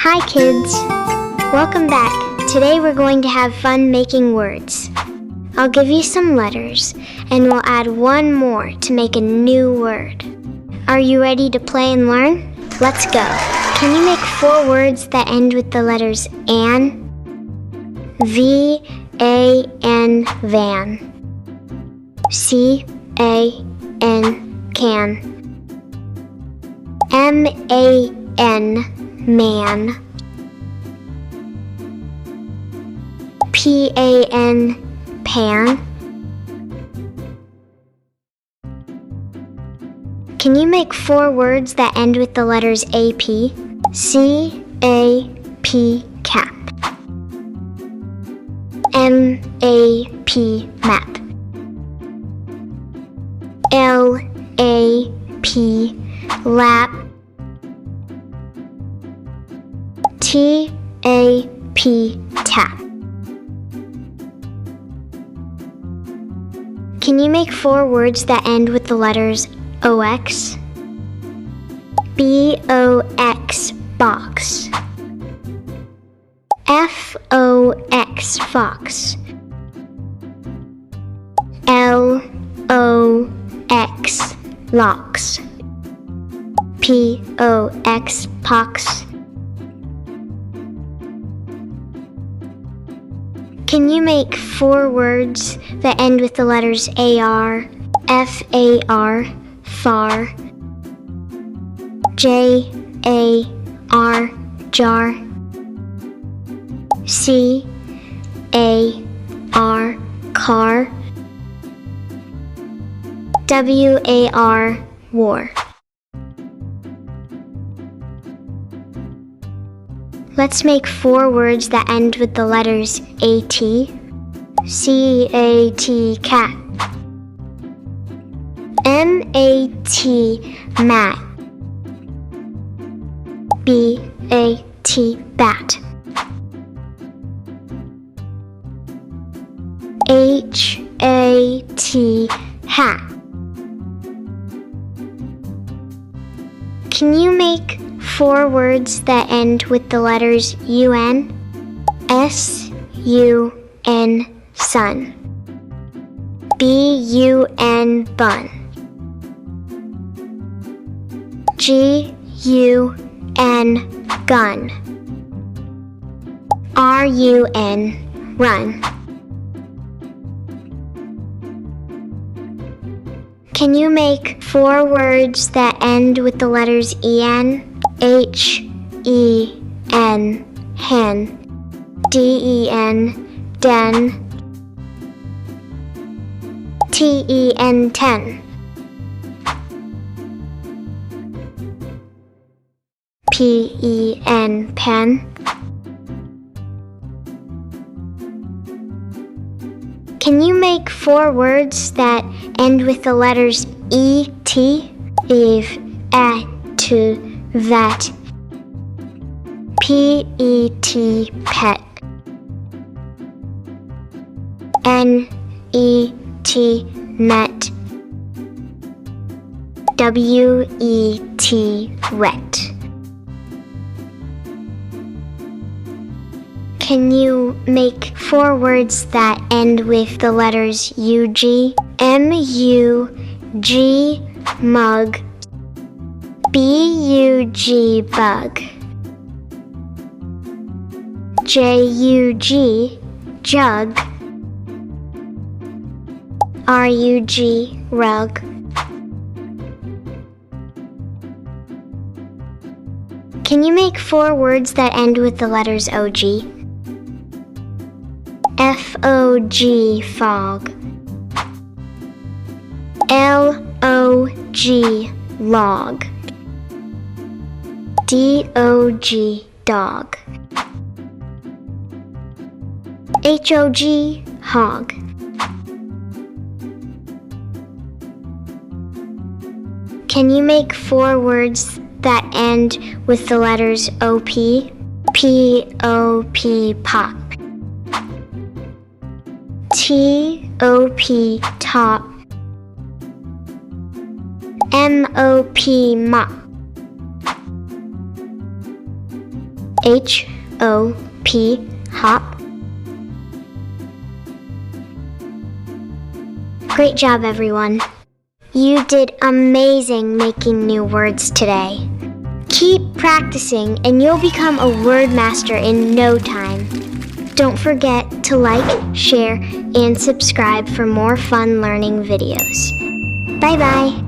Hi kids! Welcome back. Today we're going to have fun making words. I'll give you some letters and we'll add one more to make a new word. Are you ready to play and learn? Let's go. Can you make 4 words that end with the letters an? V-A-N, van. C-A-N, can. M-A-N, man. P-A-N, pan. Can you make 4 words that end with the letters A-P? C-A-P, cap. M-A-P, map. L-A-P, lap. T-A-P, tap. Can you make 4 words that end with the letters O-X? B-O-X, box. F-O-X, fox. L-O-X, locks. P-O-X, pox. Can you make 4 words that end with the letters A-R? F-A-R, far. J-A-R, jar. C-A-R, car. W-A-R, war. Let's make 4 words that end with the letters A-T. C-A-T, cat. M-A-T, mat. B-A-T, bat. H-A-T, hat. Can you make 4 words that end with the letters U-N? S-U-N, sun. B-U-N, bun. G-U-N, gun. R-U-N, run. Can you make 4 words that end with the letters E-N? H-E-N, hen. D-E-N, den. T-E-N, ten. P-E-N, pen. Can you make 4 words that end with the letters E-T? Eve, at, to, vet. P-E-T, pet. N-E-T, net. W-E-T, wet. Can you make 4 words that end with the letters U-G? M-U-G, mug. B-U-G, bug. J-U-G, jug. R-U-G, rug. Can you make 4 words that end with the letters O-G? F-O-G, fog. L-O-G, log. D-O-G, dog. H-O-G, hog. Can you make 4 words that end with the letters O-P? P-O-P, pop. T-O-P, top. M-O-P, mop. H-O-P, hop. Great job, everyone. You did amazing making new words today. Keep practicing and you'll become a word master in no time. Don't forget to like, share, and subscribe for more fun learning videos. Bye-bye.